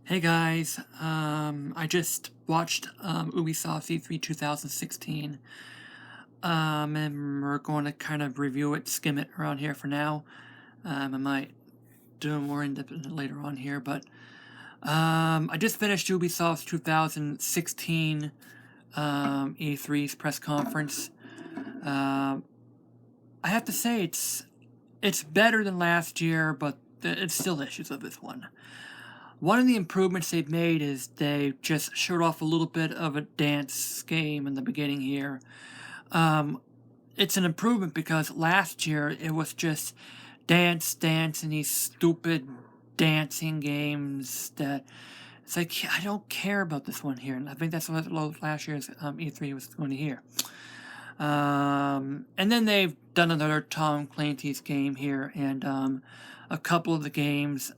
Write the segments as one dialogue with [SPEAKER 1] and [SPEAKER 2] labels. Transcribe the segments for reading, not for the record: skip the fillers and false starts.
[SPEAKER 1] Hey guys, I just watched Ubisoft E3 2016, and we're going to kind of review it, skim it around here for now. I might do more in depth later on here, but I just finished Ubisoft's 2016 E3's press conference. Um, I have to say it's better than last year, but it's still issues of this one. One of the improvements they've made is they just showed off a little bit of a dance game in the beginning here. Um, it's an improvement because last year it was just dance, and these stupid dancing games that it's like I don't care about this one here, and I think that's what last year's E3 was going to hear. And then they've done another Tom Clancy's game here, and a couple of the games.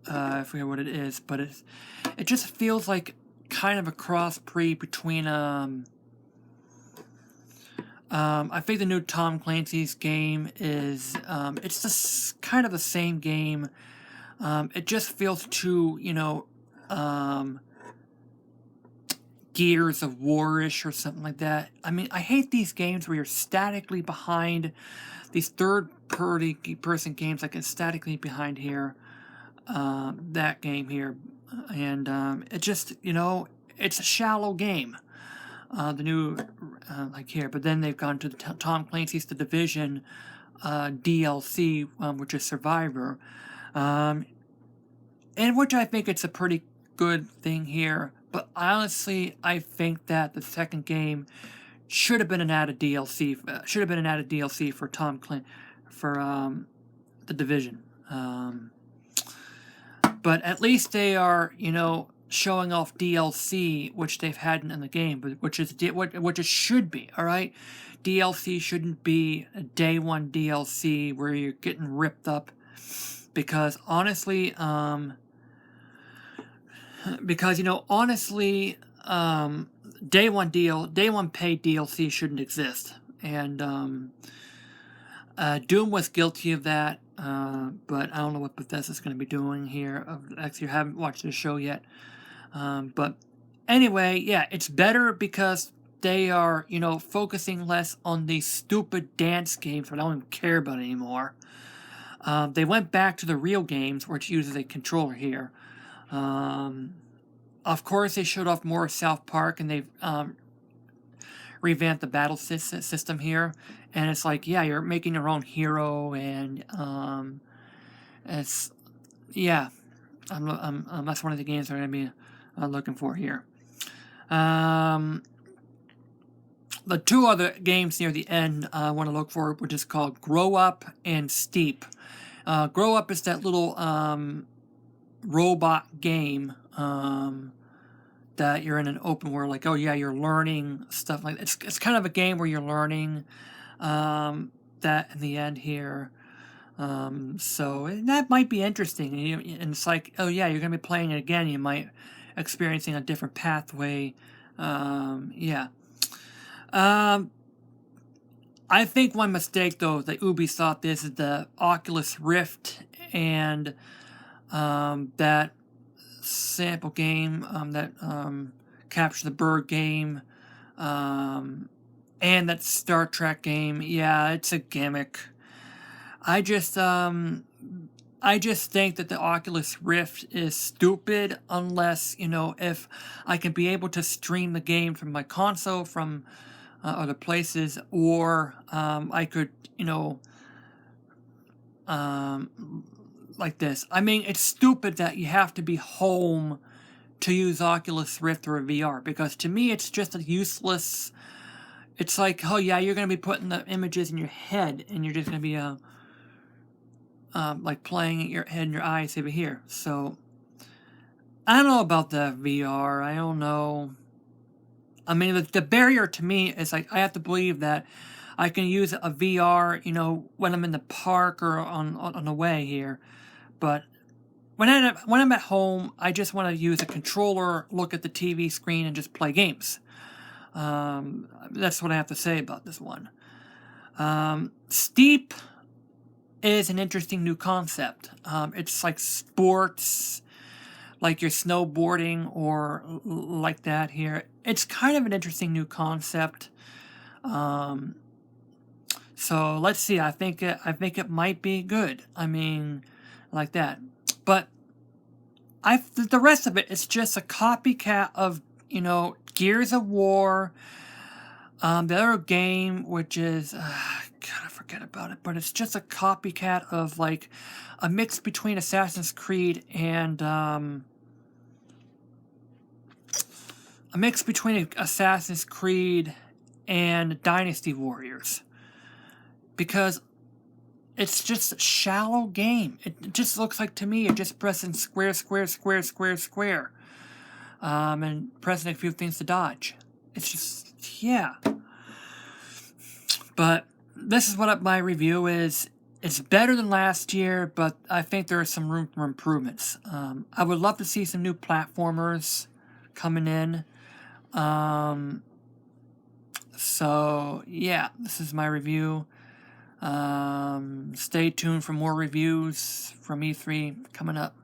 [SPEAKER 1] I forget what it is, but it just feels like kind of a cross breed between I think the new Tom Clancy's game is it's just kind of the same game. It just feels too Gears of War-ish or something like that. I mean, I hate these games where you're statically behind, these third-party person games like it's statically behind here. That game here, and it just it's a shallow game. The new like here, but then they've gone to the Tom Clancy's The Division DLC, which is Survivor, um, and which I think it's a pretty good thing here. But honestly, I think that the second game should have been an added DLC. Should have been an added DLC for for The Division. But at least they are, showing off DLC, which they've had in the game, but which it should be. All right, DLC shouldn't be a day one DLC where you're getting ripped up, because honestly, day one paid DLC shouldn't exist, and Doom was guilty of that, but I don't know what Bethesda's going to be doing here. Actually, I haven't watched the show yet. But anyway, yeah, it's better because they are, focusing less on these stupid dance games that I don't even care about anymore. They went back to the real games, which uses a controller here. Of course, they showed off more of South Park, and they've revamped the battle system here. And it's like, yeah, you're making your own hero, and it's yeah, that's one of the games I'm going to be looking for here. The two other games near the end I want to look for, which is called Grow Up and Steep. Grow Up is that little robot game that you're in an open world, like, oh yeah, you're learning stuff like that. It's kind of a game where you're learning that in the end here. So that might be interesting. And it's like, oh yeah, you're gonna be playing it again. You might experiencing a different pathway. Yeah. I think one mistake though that Ubisoft is the Oculus Rift and that sample game that Capture the Bird game and that Star Trek game. Yeah, it's a gimmick. I just think that the Oculus Rift is stupid unless, if I can be able to stream the game from my console from other places, or I could, like this. I mean, it's stupid that you have to be home to use Oculus Rift or a VR, because to me it's just a useless. It's like, oh yeah, you're going to be putting the images in your head, and you're just going to be like playing at your head and your eyes over here. So I don't know about the VR. I don't know. I mean, the barrier to me is like I have to believe that I can use a VR, when I'm in the park or on the way here. But when I'm at home, I just want to use a controller, look at the TV screen, and just play games. That's what I have to say about this one. Steep is an interesting new concept. It's like sports. like you're snowboarding or like that here. It's kind of an interesting new concept. So let's see. I think it might be good. I mean, like that. But the rest of it is just a copycat of, you know, Gears of War. The other game, which is, God, I forget about it, but it's just a copycat of like a mix between Assassin's Creed and Dynasty Warriors, because it's just a shallow game. It just looks like, to me, you're just pressing square, square, square, square, square, and pressing a few things to dodge. It's just, yeah. But this is what my review is. It's better than last year, but I think there is some room for improvements. I would love to see some new platformers coming in. So, yeah, this is my review. Stay tuned for more reviews from E3 coming up.